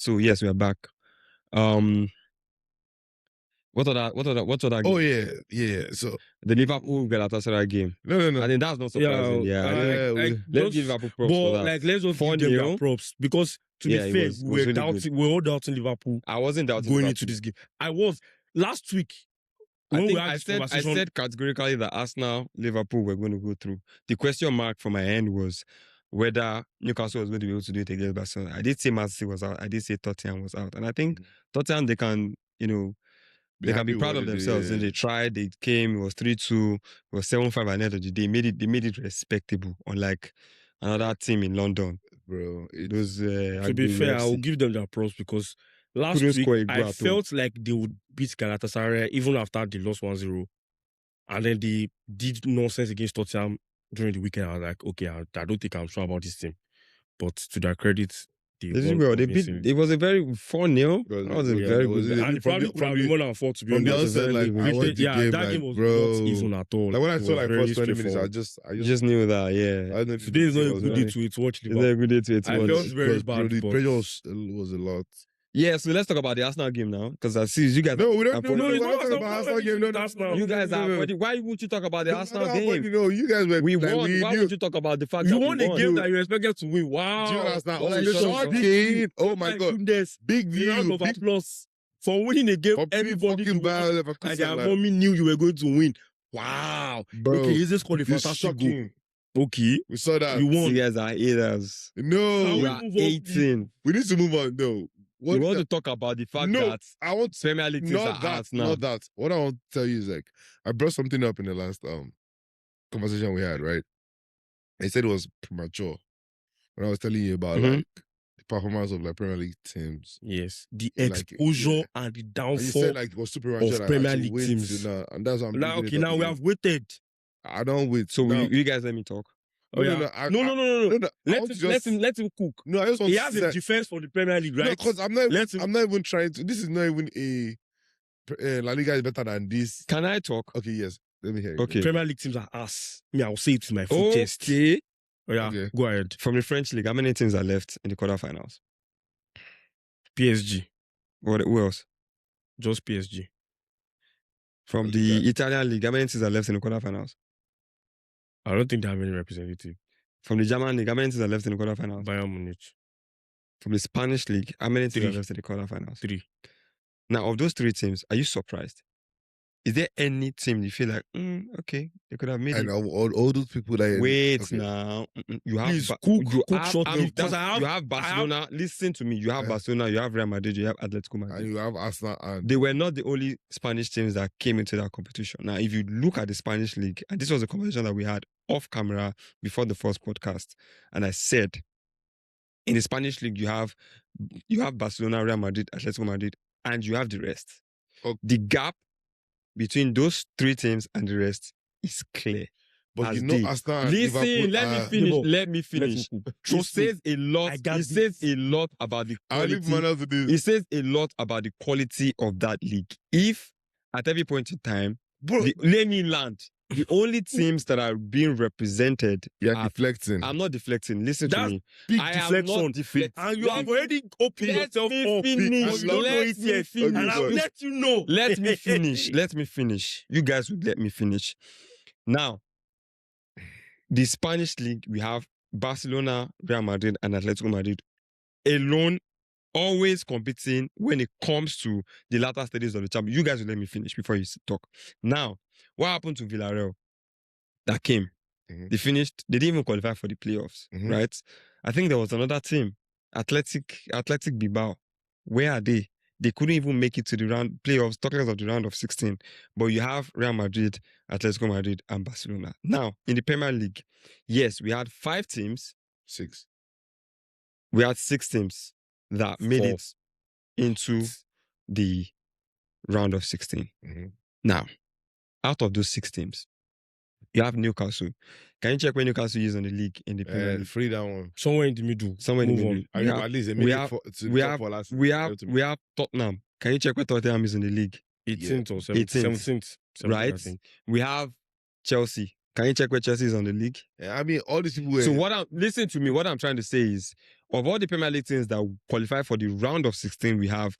So yes, we are back. What other? Oh yeah. So the Liverpool Galatasaray game. no. I think that's not surprising. Let's give Liverpool props for that. Like, let's just give them their props because to be fair, we were all doubting Liverpool. I wasn't doubting going Liverpool. into this game. I was last week. I said categorically that Arsenal, Liverpool were going to go through. The question mark from my end was whether Newcastle was going to be able to do it against Barcelona. I did say Man City was out. I did say Tottenham was out. And I think Tottenham, they can, they can be proud of themselves. And they tried, they came, it was 3-2, it was 7-5 at the end of the day. They made it respectable, unlike another team in London. Bro, it was to be fair, I will give them their props because last week I felt like they would beat Galatasaray even after they lost 1-0. And then they did nonsense against Tottenham during the weekend. I was like, okay, I don't think I'm sure about this team. But to their credit, it was a very 4-0. That was a very good. And probably more than 4 to be honest. That game was not even at all. Like when I saw like first 20 minutes, I just knew that. Yeah, today is not a good day to watch Liverpool. It's not a good day to watch. I felt very bad. The pressure was a lot. Yeah, so let's talk about the Arsenal game now, because I see you guys. No, we don't. No, we're not talking about Arsenal game. No, you guys are. Why won't you talk about the Arsenal game? You guys were. We won. Why won't you talk about the fact that we won a game that you expected to win? Wow! Do you understand? Oh my God! Big deal. Round of applause for winning a game. Everybody and their mommy knew you were going to win. Wow! Bro, okay, is this called a fantastic goal? Okay, we saw that. You won. You guys are haters. No, we are 18. We need to move on. No. You want to talk about the fact that I want Premier League teams are out now. Not that. What I want to tell you is like I brought something up in the last conversation we had, right? I said it was premature when I was telling you about like the performance of like Premier League teams. Yes, the exposure and the downfall. And you said like it was too premature of Premier League teams, and that's what I'm now. Okay, now we have waited. I don't wait. So you guys let me talk. Oh, no. Let him cook. No, I just want he has a defense for the Premier League, right? No, because I'm not even trying to. This is not even a La Liga is better than this. Can I talk? Okay, yes. Let me hear you. Okay. Premier League teams are ass. Me, I'll say it to my full chest. Okay. Oh, yeah. Okay. Go ahead. From the French League, how many teams are left in the quarterfinals? PSG. Who else? Just PSG. From the Italian League, how many teams are left in the quarterfinals? I don't think they have any representative. From the German League, how many teams are left in the quarterfinals? Bayern Munich. From the Spanish League, how many teams are left in the quarterfinals? 3. Now, of those 3 teams, are you surprised? Is there any team you feel like, okay, they could have made it? And all those people that... Wait now. You have... Please, cook shortly. You have Barcelona. Listen to me. You have Barcelona, you have Real Madrid, you have Atletico Madrid. And you have Arsenal. They were not the only Spanish teams that came into that competition. Now, if you look at the Spanish League, and this was a conversation that we had off camera before the first podcast, and I said, in the Spanish League, you have Barcelona, Real Madrid, Atletico Madrid, and you have the rest. Okay. The gap between those 3 teams and the rest is clear. But you know, listen, let me finish. It says a lot. It says a lot about the quality. It says a lot about the quality of that league. If at every point in time, let me land. The only teams that are being represented. You're deflecting. I'm not deflecting. Listen to me. I am not deflecting. And you have already opened yourself up. And I'll let you know. Let me finish. Let me finish. You guys would let me finish. Now, the Spanish League, we have Barcelona, Real Madrid, and Atletico Madrid alone, always competing when it comes to the latter stages of the champion. You guys will let me finish before you talk. Now, what happened to Villarreal that came? They finished, they didn't even qualify for the playoffs, right? I think there was another team, Athletic Bilbao. Where are they? They couldn't even make it to the playoffs, talking of the round of 16. But you have Real Madrid, Atletico Madrid, and Barcelona. Now, in the Premier League, yes, we had 5 teams. 6. We had 6 teams that made it into the round of 16. Now, out of those 6 teams, you have Newcastle. Can you check where Newcastle is in the league in the Premier League? Free that one. Somewhere in the middle. Somewhere in the middle. At least we have Tottenham. Can you check where Tottenham is in the league? 18th or 17th. Right? We have Chelsea. Can you check where Chelsea is on the league? Yeah, I mean, all these people. So listen to me. What I'm trying to say is, of all the Premier League teams that qualify for the round of 16, we have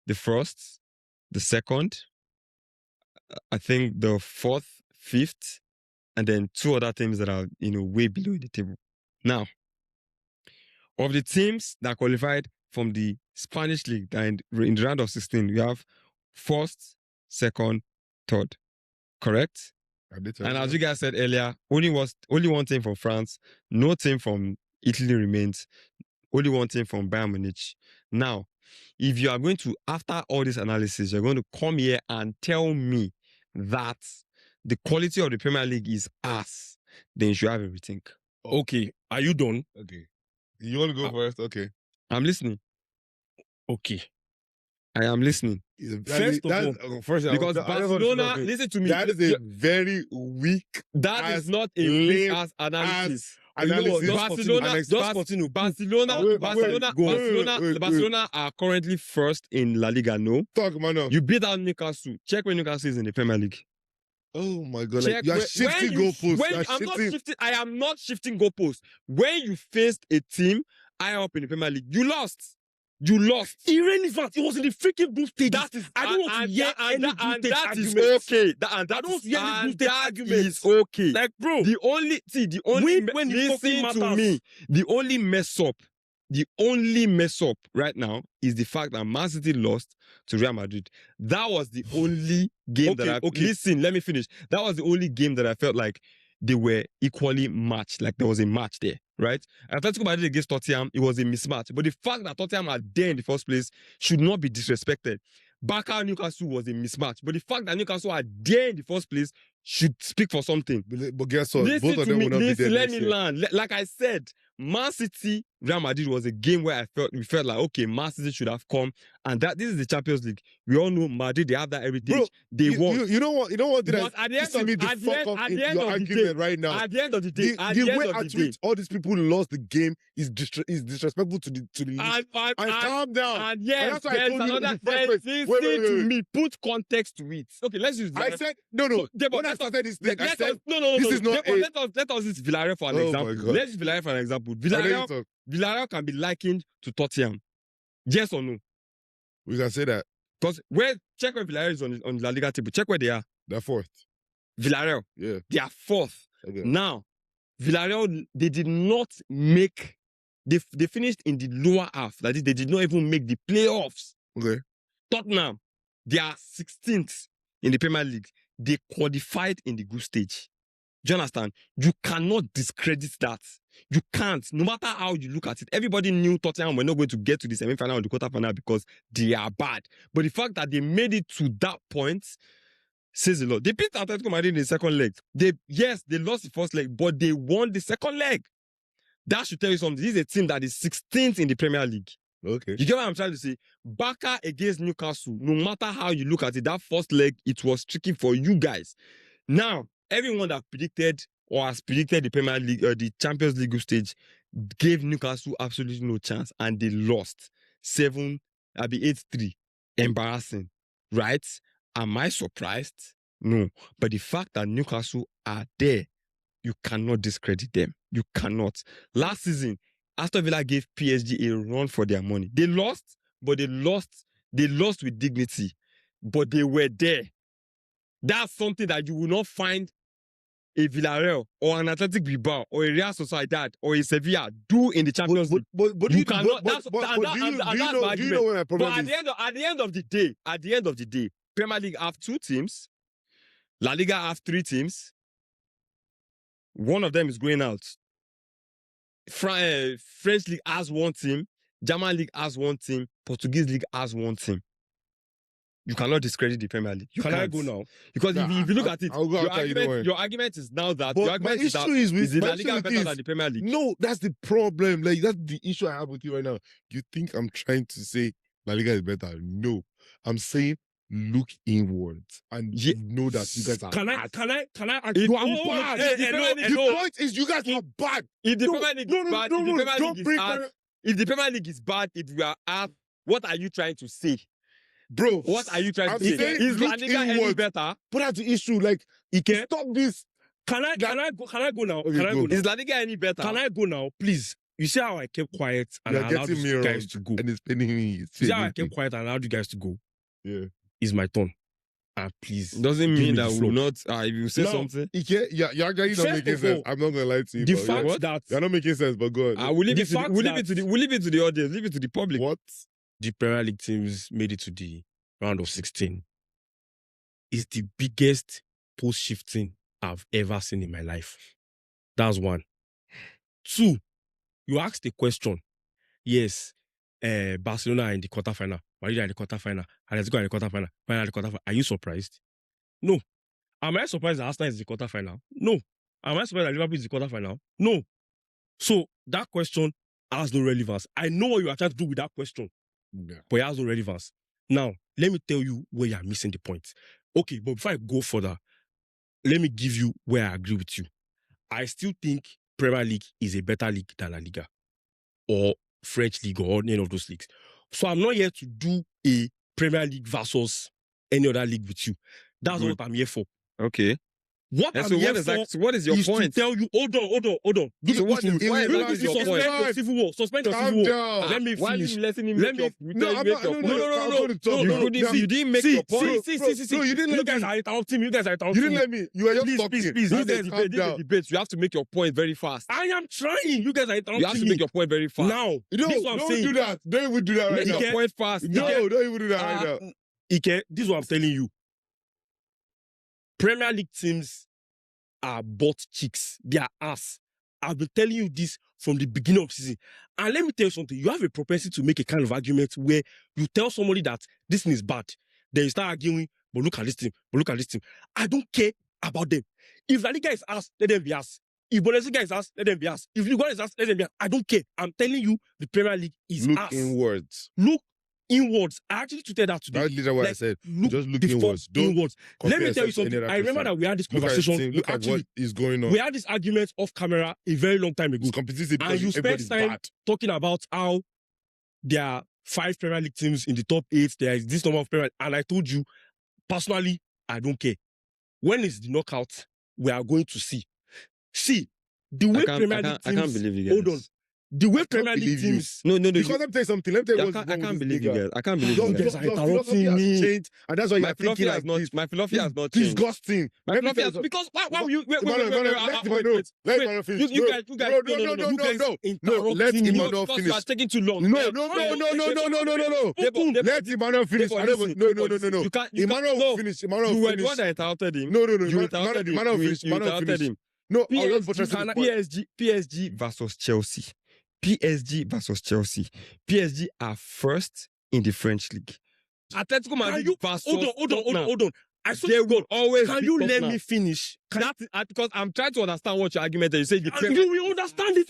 the first, the second, I think the fourth, fifth, and then two other teams that are way below the table. Now, of the teams that qualified from the Spanish league and in the round of 16, we have first, second, third. Correct? And as you guys said earlier, only one team from France, no team from Italy remains, only one team from Bayern Munich. Now, if you are going to, after all this analysis, you're going to come here and tell me that the quality of the Premier League is ass, then you should have everything. Okay, are you done? Okay. You want to go first? Okay. I'm listening. Okay. I am listening. First of all, because Barcelona, listen to me. That is a very weak. That is not a weak ass analysis. Barcelona are currently first in La Liga. No, talk man. You beat out Newcastle. Check where Newcastle is in the Premier League. Oh my God! Like, you are shifting goalposts. I am not shifting goalposts. When you faced a team higher up in the Premier League, you lost. Irrelevant. It was in the freaking group stage. I don't want to hear any group stage argument. Okay. I don't want to hear any group stage argument. Is okay. Like, bro. The only listen to me. The only mess up right now is the fact that Man City lost to Real Madrid. That was the only game listen, let me finish. That was the only game that I felt like they were equally matched. Like there was a match there, right? Atletico Madrid against Tottenham, it was a mismatch. But the fact that Tottenham are there in the first place should not be disrespected. Barca Newcastle was a mismatch. But the fact that Newcastle are there in the first place should speak for something. But guess what? Both of them will not be there. Let me learn. Like I said, Man City, Real Madrid was a game where we felt like, okay, Man City should have come. And this is the Champions League. We all know Madrid, they have that heritage. Bro, they won. You know what? But at the end of the day, right now. At the end of the day, the way at which all these people lost the game is disrespectful to the league. And calm down. And yes, there's another thing. Listen to me. Put context to it. Okay, let's use I said no. When I started this thing, I said this is not let us use Villarreal for an example. Let's use Villarreal for an example. Villarreal can be likened to Tottenham. Yes or no? We can say that. Because check where Villarreal is on La Liga table. Check where they are. They're fourth. Villarreal. Yeah. They are fourth. Okay. Now, Villarreal, they did not make... They finished in the lower half. That is, they did not even make the playoffs. Okay. Tottenham, they are 16th in the Premier League. They qualified in the group stage. Do you understand? You cannot discredit that. You can't. No matter how you look at it. Everybody knew Tottenham were not going to get to the semi-final or the quarter-final because they are bad. But the fact that they made it to that point says a lot. They beat Atletico Madrid in the second leg. They lost the first leg, but they won the second leg. That should tell you something. This is a team that is 16th in the Premier League. Okay. You get what I'm trying to say? Barca against Newcastle, no matter how you look at it, that first leg, it was tricky for you guys. Now, everyone that predicted or has predicted the Premier League, the Champions League group stage, gave Newcastle absolutely no chance, and they lost 8-3. Embarrassing, right? Am I surprised? No. But the fact that Newcastle are there, you cannot discredit them. You cannot. Last season, Aston Villa gave PSG a run for their money. They lost, but they lost with dignity. But they were there. That's something that you will not find a Villarreal or an Athletic Bilbao or a Real Sociedad or a Sevilla do in the Champions League. But you cannot. Do you know where my problem is? At the end of the day, Premier League have 2 teams. La Liga have 3 teams. One of them is going out. French League has 1 team. German League has 1 team. Portuguese League has 1 team. You cannot discredit the Premier League. Can I go now? Because if you look at it, your argument is now that the La Liga better than the Premier League. No, that's the problem. Like that's the issue I have with you right now. You think I'm trying to say La Liga is better? No, I'm saying look inwards and know that you guys are. Can I? You are bad. The point is you guys are bad. If the Premier League is bad, if the Premier League is bad, if we are up, what are you trying to say? Bro, what are you trying to say? Is La Liga any better? But that's the issue. Like, stop this Can I go now? Okay, Can I go. go now? Is La Liga any better? Can I go now, please? You see how I kept quiet and You're I allowed getting me you wrong, guys to go. and it's paining me. You see how I kept quiet and allowed you guys to go. Yeah. It's my turn. And please. Doesn't give mean me that the we floor. will not. If you say Now, something, You're actually not First making of sense. all, I'm not gonna lie to you. the but you're- fact that you're not making sense, but go on. we'll leave The it to the, fact we'll leave that- it to the we'll leave it to the audience, leave it to the public. What? the Premier League teams made it to the round of 16 is the biggest post-shifting I've ever seen in my life. That's one. Two, you asked a question. Yes, Barcelona are in the quarterfinal, Madrid are in the quarterfinal, Atletico are in the quarterfinal, Bayern are in the quarterfinal. Are you surprised? No. Am I surprised that Arsenal is in the quarterfinal? No. Am I surprised that Liverpool is in the quarterfinal? No. So that question has no relevance. I know what you are trying to do with that question, Yeah. but it has no relevance. Now, let me tell you where you are missing the point. Okay, but before I go further, let me give you where I agree with you. I still think Premier League is a better league than La Liga or French League or any of those leagues. So I'm not here to do a Premier League versus any other league with you. That's Good. what I'm here for. Okay. What And I'm so here what is your is point? to tell you, hold on. Do So what is- why- Suspend what is your your point? civil war. Suspend your Calm civil war. down. Let me Why are finish. you letting him Let make me- your No, I'm not- your no, point? I'm going to talk. You No, couldn't no, see, you didn't make your point. See. No, you didn't You let guys me. are interrupting me. You guys are You interrupting didn't me. let me. You were just Please, talking. please. I This said, is calm a down. debate. You have to make your point very fast. I am trying. You guys are interrupting You have to me. make your point very fast. Now, No, this is what I'm don't saying. do that. Don't even do that right Make now. your point fast. No, don't even do that right now. Ike, this is what I'm telling you. Premier League teams are butt cheeks. They are ass. I've been telling you this from the beginning of the season. And let me tell you something. You have a propensity to make a kind of argument where you tell somebody that this thing is bad. Then you start arguing, but look at this team, I don't care about them. If La Liga is ass, let them be ass. If Bundesliga is ass, let them be ass. If Ligue is ass, let them be ass. I don't care. I'm telling you, the Premier League is Look ass. inwards. Look inwards. I actually tweeted that today. That's literally what I Like, said. Look Just look the fuck inwards. Don't inwards. Let compare me tell you yourself to any something. other I remember person. that we had this Look at, conversation. look at what is going on. We had this argument off camera a very long time ago. It's competitive And because you spent everybody's time bad. talking about how there are 5 Premier League teams in the top 8. There is this number of Premier League. And I told you, personally, I don't care. When is the knockout? We are going to see. See, the way Premier League teams... I can't believe you guys. Hold on. The way Premier League believe you. teams... No. Because let me tell you something. Let me tell you what's I wrong with can't this believe you nigga. guys. I can't believe Your you guys guys. are Your philosophy interrupting has me. changed, and that's why My you're philosophy thinking has like not. this. My philosophy has not changed. Disgusting. My Let me philosophy tell has you because why will you wait? Emmanuel, let Emmanuel finish. You guys, no, no, no, you guys no, interrupting let me. Emmanuel Because you finish. are taking too long. No. Let Emmanuel finish. No. Emmanuel will finish. Emmanuel You will were the one finish. that interrupted him. No. You interrupted him. Emmanuel finish. You Emmanuel interrupted finish. him. No, I was buttressing the point. PSG versus Chelsea. PSG versus Chelsea. PSG are first in the French league. Atletico Madrid versus Hold on. I They swear to will God, always can beat you let Tottenham. me finish? Because I'm trying to understand what your argument is. You say the And you will understand it.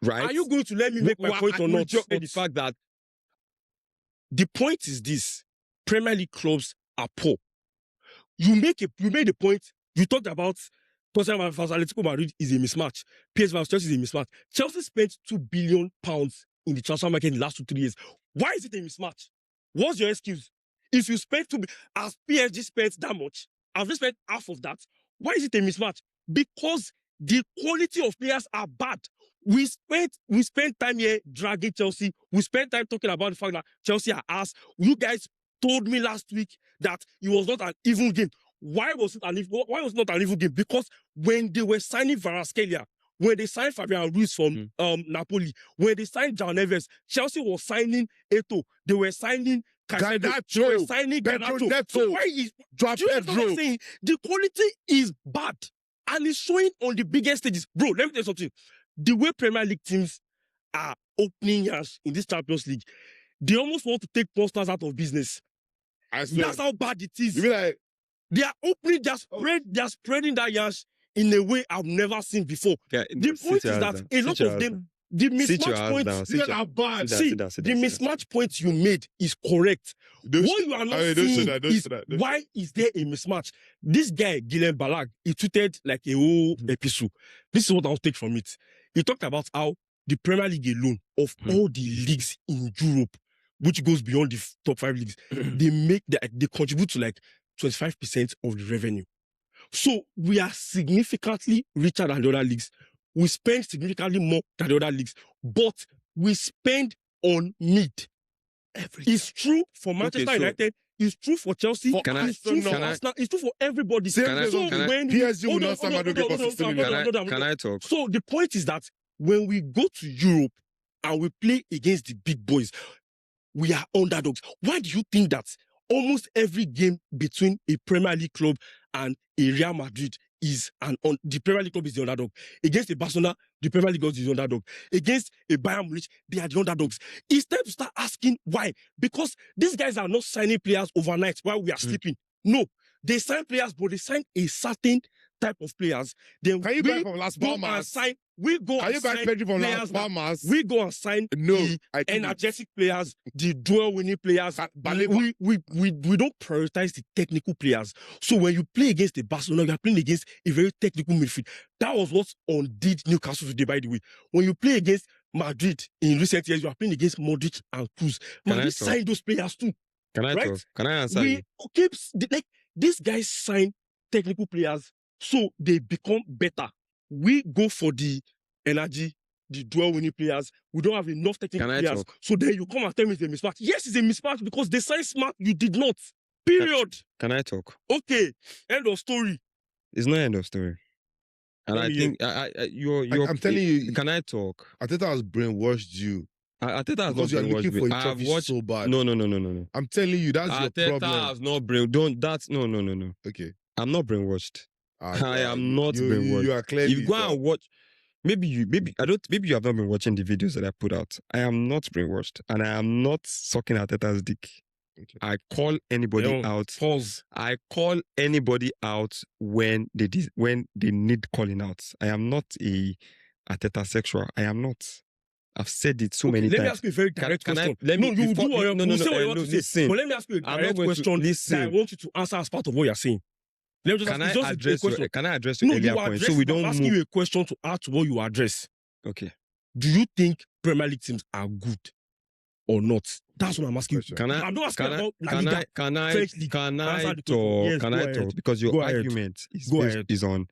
right? Are you going to let me make my point or not? Just the fact that The point is this: Premier League clubs are poor. You made a point. You talked about Tottenham versus Atletico Madrid is a mismatch. PSG versus Chelsea is a mismatch. Chelsea spent £2 billion in the transfer market in the last 2-3 years. Why is it a mismatch? What's your excuse? If you spent as PSG spent that much, I've just spent half of that. Why is it a mismatch? Because the quality of players are bad. We spent time here dragging Chelsea. We spent time talking about the fact that Chelsea are ass. You guys told me last week that it was not an even game. Why was it not an even game? Because when they were signing Kvaratskhelia, when they signed Fabian Ruiz from Napoli, when they signed John Neves, Chelsea was signing Eto'o. They were signing Caicedo. They were signing Garnacho. So why is do you know what I'm saying? The quality is bad, and it's showing on the biggest stages. Bro, let me tell you something. The way Premier League teams are opening yash in this Champions League, they almost want to take Monsters out of business. I swear. That's how bad it is. You mean like They are opening, they're spreading that yash in a way I've never seen before. okay, The point is that a lot of them, the mismatch points, the mismatch points you made is correct. What you are not seeing is why is there a mismatch? This guy, Guillem Balag, he tweeted like a whole episode. This is what I'll take from it. He talked about how the Premier League alone, of all the leagues in Europe, which goes beyond the top 5 leagues, they contribute to like 25% of the revenue. So we are significantly richer than the other leagues. We spend significantly more than the other leagues, but we spend on mid. Everything. It's true for Manchester United. It's true for Chelsea. It's true for Arsenal. It's true for everybody. PSG will not stand Madueke for 60 million. Can I talk? So the point is that when we go to Europe and we play against the big boys, we are underdogs. Why do you think that almost every game between a Premier League club and a Real Madrid the Premier League club is the underdog? Against a Barcelona, the Premier League club is the underdog. Against a Bayern Munich, they are the underdogs. It's time to start asking why. Because these guys are not signing players overnight while we are sleeping. No, they sign players, but they sign a certain type of players. Then Can you buy from Las Palmas? We go and sign Pedri from players. Las Palmas? We go and sign the energetic players, the dual-winning players. We don't prioritize the technical players. So when you play against the Barcelona, you are playing against a very technical midfield. That was what undid Newcastle today, by the way. When you play against Madrid in recent years, you are playing against Modric and Cruz. Madrid signed those players too. Can I talk? Can I answer you? These guys sign technical players so they become better. We go for the energy, the dual-winning players. We don't have enough technical players. So then you come and tell me it's a mismatch. Yes, it's a mismatch because they signed smart. You did not. Period. Can I talk? Okay. End of story. It's not end of story. And I think I'm telling you. Can I talk? Arteta has brainwashed you. Arteta has because not you're looking brainwashed for me. a I have trophy watched. so bad. No. I'm telling you, that's your problem. Arteta has not brainwashed. No. Okay. I'm not brainwashed. I am not you, brainwashed. You are clearly. If you go and watch, maybe you have not been watching the videos that I put out. I am not brainwashed, and I am not sucking Arteta's dick. Okay. I call anybody out. Pause. I call anybody out when they need calling out. I am not a Arteta sexual. I am not. I've said it so many times. Let me ask you a very direct question. Listen. But let me ask you a direct question that I want you to answer as part of what you're saying. Let me just Can I address your earlier point so we don't I'm asking you a question to add to what you address. Okay. Do you think Premier League teams are good or not? That's what I'm asking you. I'm not asking about La Liga, French League. Can I talk? Because your argument is on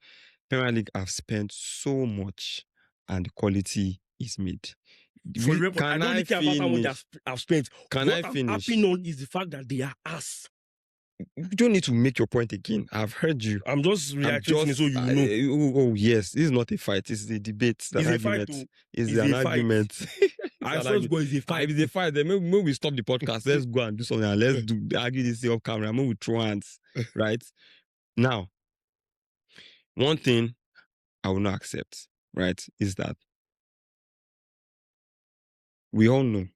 Premier League have spent so much and the quality is made. I don't really care about how much I've spent. Can I finish? What I'm happy on is the fact that they are ass. You don't need to make your point again. I've heard you. I'm just reacting so you know. Oh yes, this is not a fight. It's a debate. It's an argument. It's an argument. I first go is a fight. If it's a fight, then maybe we stop the podcast. Let's go and do something. And let's argue this off camera. Maybe we throw hands. Right now, one thing I will not accept. Right, is that we all know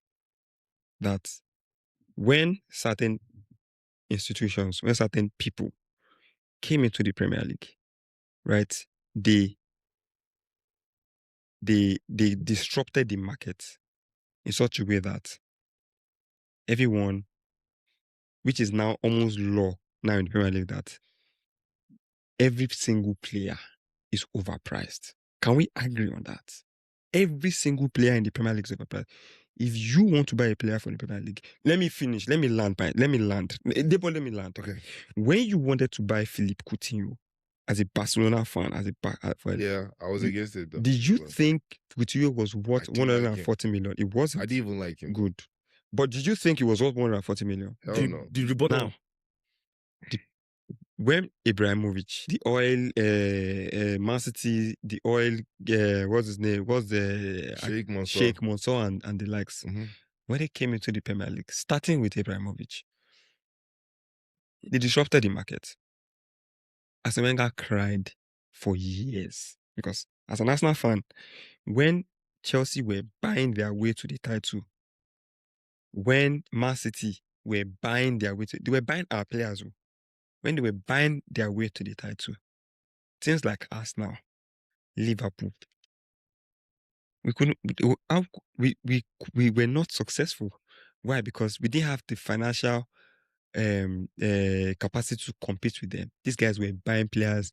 that when certain institutions, when certain people came into the Premier League, right, they disrupted the market in such a way that everyone, which is now almost law now in the Premier League, that every single player is overpriced. Can we agree on that? Every single player in the Premier League is overpriced. If you want to buy a player from the Premier League, let me finish. Let me land. Okay. When you wanted to buy Philippe Coutinho as a Barcelona fan, I was against it though. Did you think Coutinho was worth 140 million? It wasn't. I didn't even like him. Good. But did you think it was worth 140 million? Hell no. Did you bother? When Ibrahimovic, the oil, Man City, the oil, what's his name? What's the Sheikh Mansour and the likes? Mm-hmm. When they came into the Premier League, starting with Ibrahimovic, they disrupted the market. Arsene Wenger cried for years because, as an Arsenal fan, when Chelsea were buying their way to the title, when Man City were buying their way they were buying our players. When they were buying their way to the title, things like Arsenal, Liverpool, we were not successful. Why? Because we didn't have the financial capacity to compete with them. These guys were buying players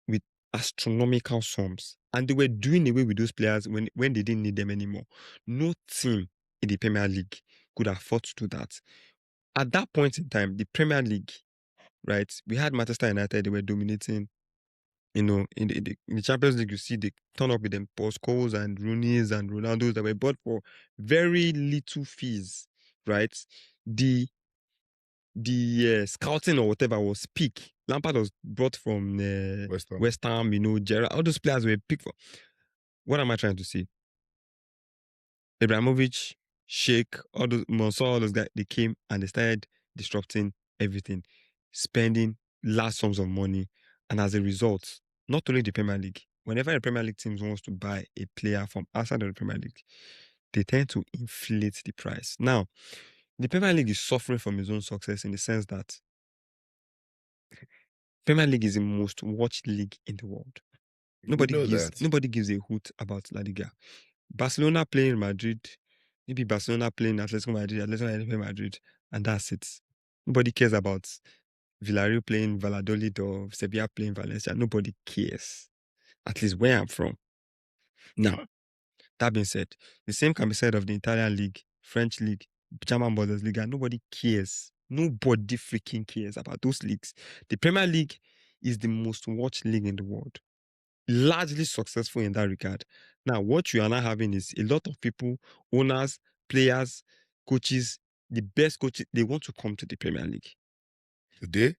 with astronomical sums, and they were doing away with those players when they didn't need them anymore. No team in the Premier League could afford to do that. At that point in time, the Premier League right? We had Manchester United, they were dominating. You know, in the Champions League, you see they turn up with them Scholes and Rooney's and Ronaldo's that were bought for very little fees, right? The scouting or whatever was peak. Lampard was brought from West Ham, you know, Gerrard, all those players were picked for. What am I trying to say? Ibrahimovic, Sheikh, all those guys, they came and they started disrupting everything, spending large sums of money. And as a result, not only the Premier League, whenever a Premier League team wants to buy a player from outside of the Premier League, they tend to inflate the price. Now, the Premier League is suffering from its own success in the sense that Premier League is the most watched league in the world. Nobody gives a hoot about La Liga. Barcelona playing Madrid, maybe Barcelona playing Atletico Madrid, and that's it. Nobody cares about Villarreal playing Valladolid or Sevilla playing Valencia. Nobody cares. At least where I'm from. Now, that being said, the same can be said of the Italian League, French League, German Bundesliga. Nobody cares. Nobody freaking cares about those leagues. The Premier League is the most watched league in the world. Largely successful in that regard. Now, what you are now having is a lot of people, owners, players, coaches, the best coaches, they want to come to the Premier League. Today?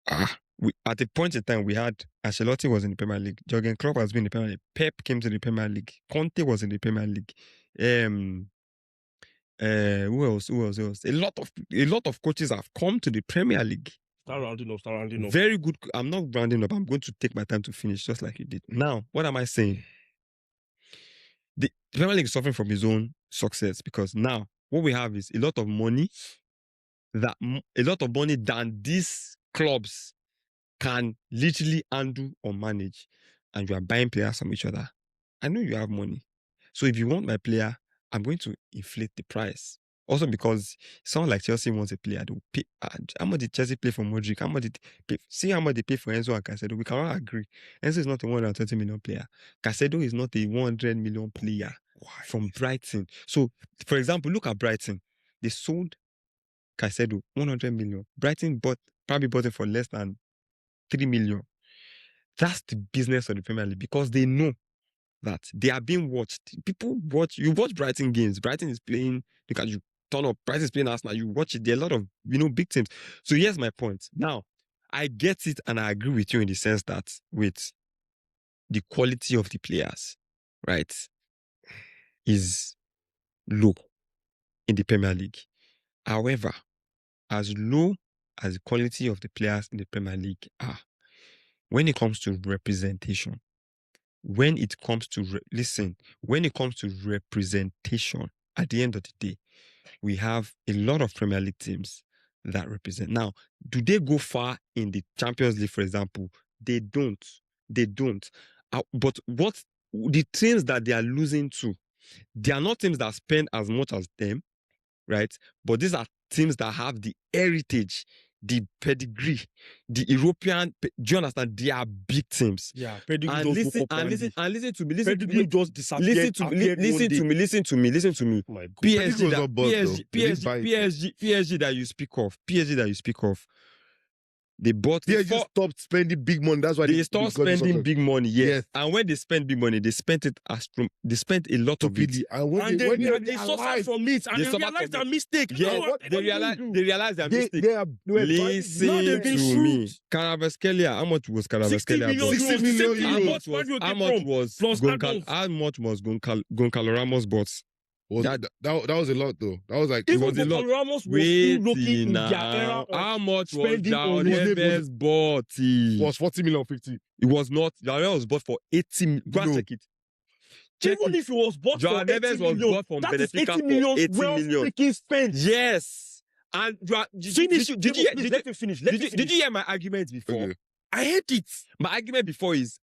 At a point in time, we had Ancelotti was in the Premier League. Jurgen Klopp has been in the Premier League. Pep came to the Premier League. Conte was in the Premier League. Who else? A lot of coaches have come to the Premier League. Start rounding up. Very good. I'm not rounding up. I'm going to take my time to finish, just like you did. Now, what am I saying? The Premier League is suffering from its own success because now what we have is a lot of money than these clubs can literally undo or manage, and you are buying players from each other. I know you have money, so if you want my player, I'm going to inflate the price. Also, because someone like Chelsea wants a player, they will pay. How much did Chelsea play for Modric? How much did they pay? See how much they pay for Enzo and Caicedo. We cannot agree. Enzo is not a 120 million player. Caicedo is not a 100 million player from Brighton. So, for example, look at Brighton. They sold Caicedo 100 million. Brighton probably bought it for less than 3 million. That's the business of the Premier League because they know that they are being watched. People watch. You watch Brighton games. Brighton is playing. Look at you. Turn up. Brighton is playing Arsenal. You watch it. There are a lot of big teams. So here's my point. Now, I get it and I agree with you in the sense that with the quality of the players, right, is low in the Premier League. However, as low as the quality of the players in the Premier League are, when it comes to representation, when it comes to representation, at the end of the day, we have a lot of Premier League teams that represent. Now, do they go far in the Champions League, for example? They don't. But what the teams that they are losing to, they are not teams that spend as much as them, right? But these are teams that have the heritage, the pedigree, the European. Do you understand? They are big teams. Yeah, pedigree. And listen to me. Pedigree just disappeared. Listen to me. Oh my God. PSG that you speak of. They bought. They just stopped spending big money. That's why they stopped spending big money. Yes. And when they spend big money, they spent it they spent a lot of it. And they suffered from it. And they realized their mistake. Yeah, they realized their mistake. Listen to me. Kvaratskhelia, how much was Kvaratskhelia? 60 million euros. How much was Goncalo Ramos bought? That was a lot though. That was like it was a lot. Ramos was still looking in their era. How much was João Neves bought? It was 40 million, 50. It was not. João Neves was bought for 80 million. Go and check it. Even if it was bought for 80 million, that is 80 million well freaking spent. Yes. And did you hear my argument before? Okay. I hate it. My argument before is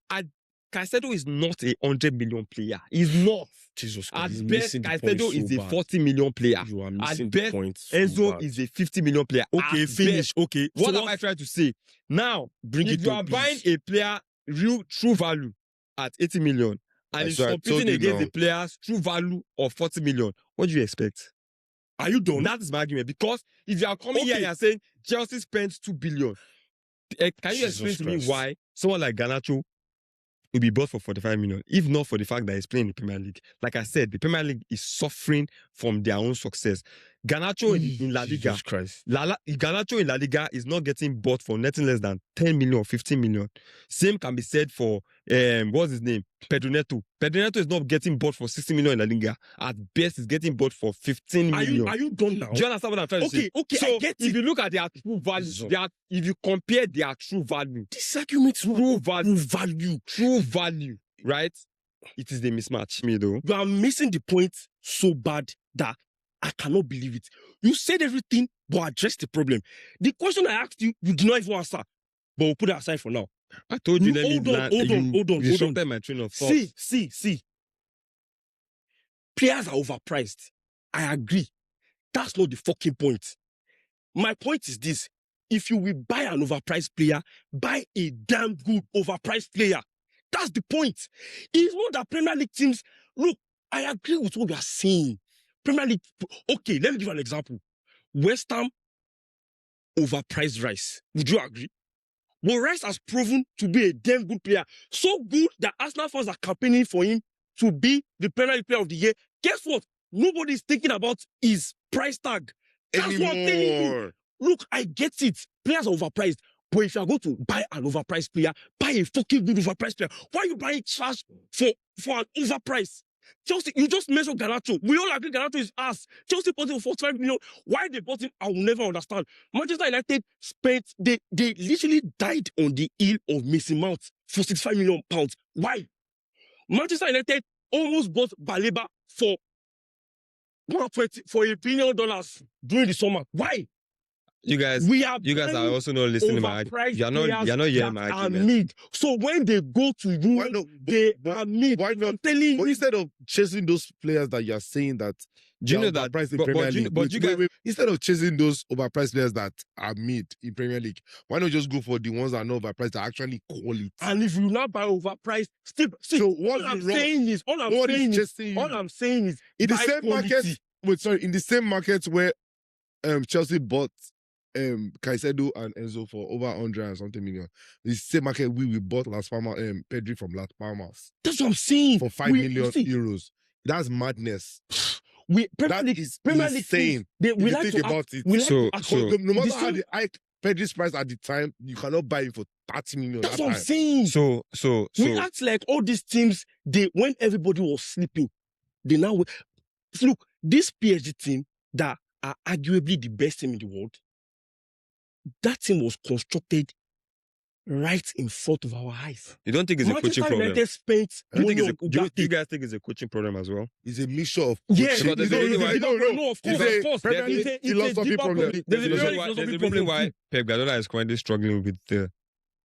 Caicedo is not a 100 million player. He's not. Jesus Christ. At best, Caicedo is a 40 million player. You are missing at best, the point. Enzo is a 50 million player. Okay, finish. Okay. What am I trying to say? Now, if you are buying a player true value at 80 million and he's competing against the player's true value of 40 million, what do you expect? Are you done? That is my argument. Because if you are coming here and you are saying Chelsea spent 2 billion, Can you explain Jesus to me Christ. why someone like Garnacho will be bought for 45 million, if not for the fact that he's playing in the Premier League? Like I said, the Premier League is suffering from their own success. Garnacho in La Liga, Jesus Christ. Garnacho in La Liga is not getting bought for nothing less than 10 million or 15 million. Same can be said for what's his name? Pedro Neto. Pedro Neto is not getting bought for 60 million in La Liga. At best, he's getting bought for 15 million. Are you done now? Do you understand what I'm trying to say? Okay, So I get if it. you look at their true value, So- if you compare their true value, This argument true value, true value. right? It is the mismatch. Me though. You are missing the point so bad that I cannot believe it. You said everything, but address the problem. The question I asked you, you did not even answer. But we'll put it aside for now. I told you, let me Hold on, land. hold on, You hold on. disrupted my train of thought. See. Players are overpriced. I agree. That's not the fucking point. My point is this. If you will buy an overpriced player, buy a damn good overpriced player. That's the point. It's not that Premier League teams... Look, I agree with what you are saying. Premier League... Okay, let me give you an example. West Ham overpriced Rice. Would you agree? But Rice has proven to be a damn good player. So good that Arsenal fans are campaigning for him to be the Premier League Player of the Year. Guess what? Nobody is thinking about his price tag. That's what I'm telling you. Look, I get it. Players are overpriced. But if you are going to buy an overpriced player, buy a fucking good overpriced player. Why are you buying trash for an overprice? Chelsea, you just mentioned Garnacho. We all agree Garnacho is ass. Chelsea bought him for 45 million. Why they bought him, I will never understand. Manchester United they literally died on the heel of Mason Mount for 65 million pounds. Why? Manchester United almost bought Baleba for $1 billion during the summer. Why? You guys are also not listening to my argument. You're not hearing my argument. So when they go to you, they are mid. Why not? I'm telling you. But instead of chasing those players that you're saying that Do you know they're that? overpriced in Premier League, wait, instead of chasing those overpriced players that are mid in Premier League, why not just go for the ones that are not overpriced, that are actually quality? And if you not buy overpriced, still, see, So all I'm saying is, in the same market. Wait, sorry, in the same market where Chelsea bought Caicedo and Enzo for over 100 and something million. The same market we bought Las Palmas, Pedri from Las Palmas. That's what I'm saying. For 5 million euros. That's madness. Premier League insane. We like think to about act, it. we like to act, no matter how they hike Pedri's price at the time, you cannot buy it for 30 million. That's what I'm saying. So we act like all these teams, when everybody was sleeping, they now look, this PSG team that are arguably the best team in the world, that team was constructed right in front of our eyes. You don't think it's a coaching problem? United spent money on do you guys think it's a coaching problem as well? It's a mixture of yes, no, of course. It's a philosophy problem. There's a reason why Pep Guardiola is currently struggling with the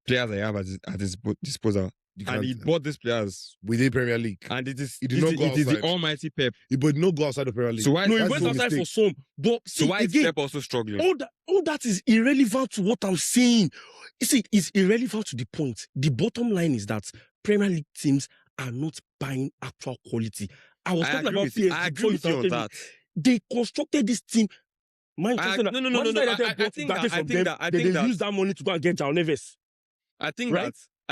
players I have at his disposal. And he bought these players within Premier League. And it is the almighty Pep. But no go outside the Premier League. So why he went outside for some. But so why is Pep also struggling? All that is irrelevant to what I'm saying. You see, it's irrelevant to the point. The bottom line is that Premier League teams are not buying actual quality. I was talking about PSG. I agree with you on that. They constructed this team. No. I think that they use that money to go and get João Neves.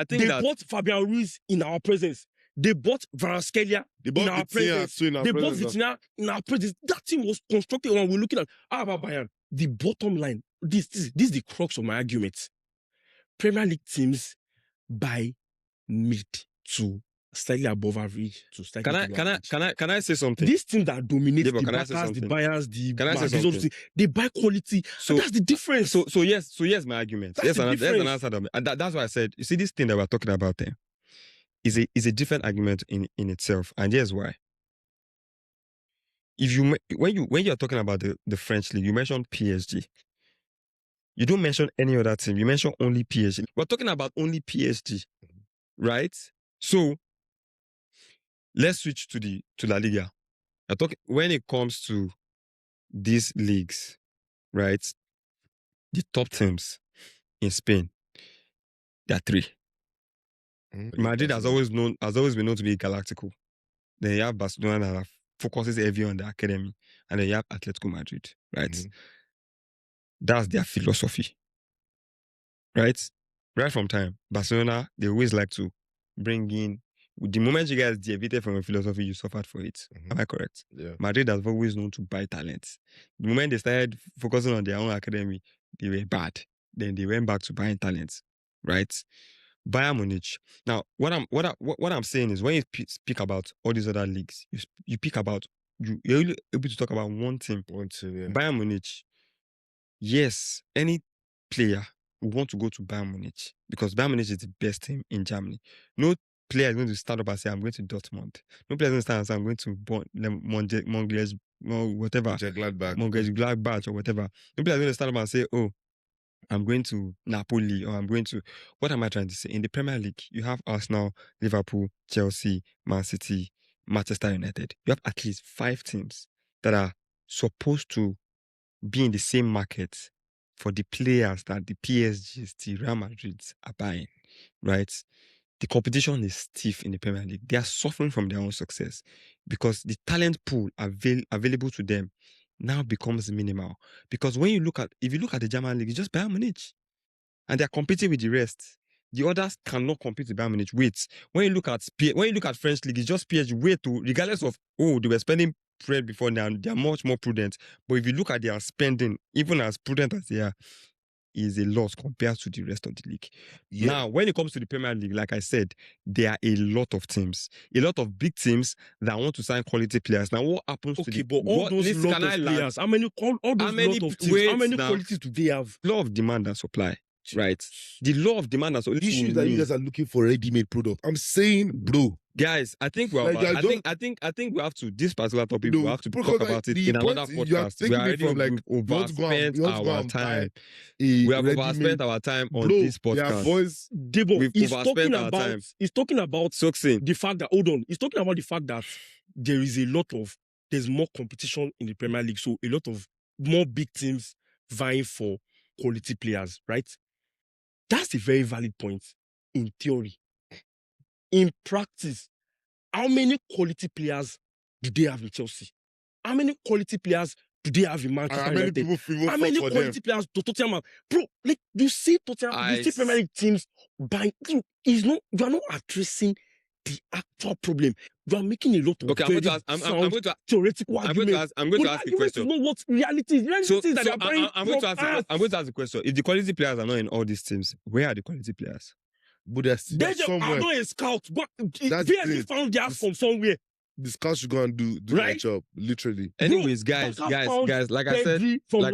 They bought Fabian Ruiz in our presence. They bought Kvaratskhelia in our presence. They bought Vitinha in our presence. That team was constructed when we're looking at about Bayern. The bottom line, this is the crux of my argument. Premier League teams buy mid to slightly above average to slightly below average. Can I say something? These teams that dominate the Barcas, the Bayerns, the they buy quality. So that's the difference. So yes, my argument. That's an answer to me. And that's why I said, you see, this thing that we're talking about there is a different argument in itself. And here's why. When you're talking about the French league, you mentioned PSG. You don't mention any other team. You mention only PSG. We're talking about only PSG, right? So let's switch to La Liga. When it comes to these leagues, right? The top teams in Spain, there are three. Madrid has always been known to be galactical. Then you have Barcelona that focuses heavy on the academy, and then you have Atletico Madrid, right? That's their philosophy, right? right from time, Barcelona, they always like to bring in. The moment you guys deviated from your philosophy, you suffered for it. Am I correct? Yeah. Madrid has always known to buy talents. The moment they started focusing on their own academy, they were bad. Then they went back to buying talents, right? Bayern Munich. Now, what I'm saying is when you speak about all these other leagues, you pick about you're only able to talk about one team. Yeah. Bayern Munich. Yes, any player will want to go to Bayern Munich because Bayern Munich is the best team in Germany. No player is going to stand up and say, I'm going to Dortmund. No player is going to stand up and say, I'm going to Mönchengladbach or whatever. No player is going to stand up and say, oh, I'm going to Napoli or I'm going to... What am I trying to say? In the Premier League, you have Arsenal, Liverpool, Chelsea, Man City, Manchester United. You have at least 5 teams that are supposed to be in the same market for the players that the PSGs, the Real Madrids are buying, right? The competition is stiff in the Premier League. They are suffering from their own success because the talent pool available to them now becomes minimal. Because if you look at the German league, it's just Bayern Munich, and they're competing with the rest. The others cannot compete with Bayern Munich. Wait, when you look at French league, it's just PSG. Wait, regardless of they were spending bread before now, they are much more prudent. But if you look at their spending, even as prudent as they are, is a loss compared to the rest of the league. Yeah. Now, when it comes to the Premier League, like I said, there are a lot of teams, a lot of big teams that want to sign quality players. Now, what happens to but all those lot of players, how many qualities do they have? Law of demand and supply, right? The law of demand and supply. The issue is that you guys are looking for ready-made product. I'm saying, bro. Guys, I think we have to this particular topic. We have to talk about it in another podcast. We have overspent our time. We have overspent our time on this podcast. He's talking about the fact that he's talking about the fact that there's more competition in the Premier League, so a lot of more big teams vying for quality players, right? That's a very valid point in theory. In practice, how many quality players do they have in Chelsea? How many quality players do they have in Manchester United? How many quality players do Tottenham? Bro, like you see Tottenham, you see Premier League teams buying. You are not addressing the actual problem. You are making a lot of theoretical arguments. I'm going to ask the question. You know what reality is. Reality is that I'm going to ask the question. If the quality players are not in all these teams, where are the quality players? But they're somewhere. I'm not a scout. But VSC found their from somewhere. The scouts should go and do their job, literally. Anyways, guys, like I said, we'll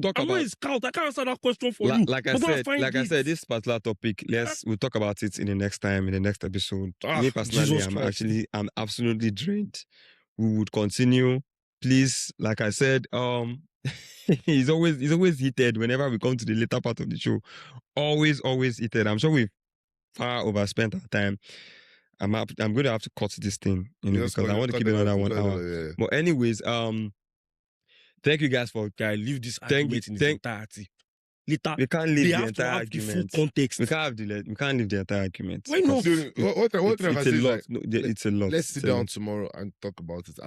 talk I'm not a scout. I can't answer that question for you. Like I said, this particular topic, we'll talk about it in the next time, in the next episode. Me personally, I'm absolutely drained. We would continue. Please, like I said, he's always heated whenever we come to the later part of the show. Always heated. I'm sure we've far overspent our time. I'm going to have to cut this thing, because I want to keep another 1 hour. Yeah. But anyways, thank you guys for leave this argument in its entirety. Later, we can't leave the entire argument. Full context. We can't leave the entire argument. Why not? It's a lot. Let's sit down tomorrow and talk about it.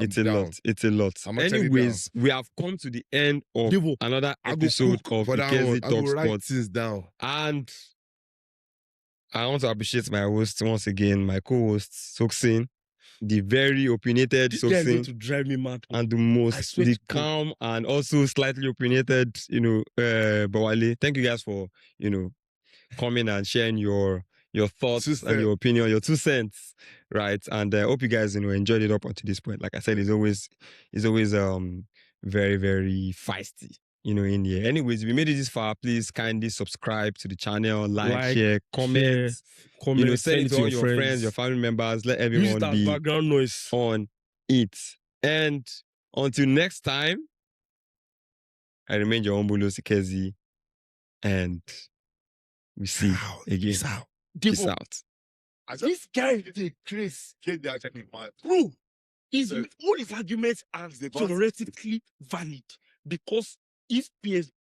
It's a lot. Anyways, we have come to the end of another episode of Ikezi Talk Sports. Down. And I want to appreciate my host once again, my co-host, Soksin, the very opinionated Soksin. This guy is going to drive me mad. And the calm and also slightly opinionated, Bawale. Thank you guys for, coming and sharing your thoughts and your opinion, your 2 cents, right? And I hope you guys, enjoyed it up until this point. Like I said, it's always very, very feisty. In here. Anyways, if you made it this far, please kindly subscribe to the channel, like, share, comment, send it to all your friends, your family members, let everyone be background noise on it. And until next time, I remain your humble Ikezi, and we see again. Peace out. This guy is Chris. Bro, all his arguments are theoretically valid because if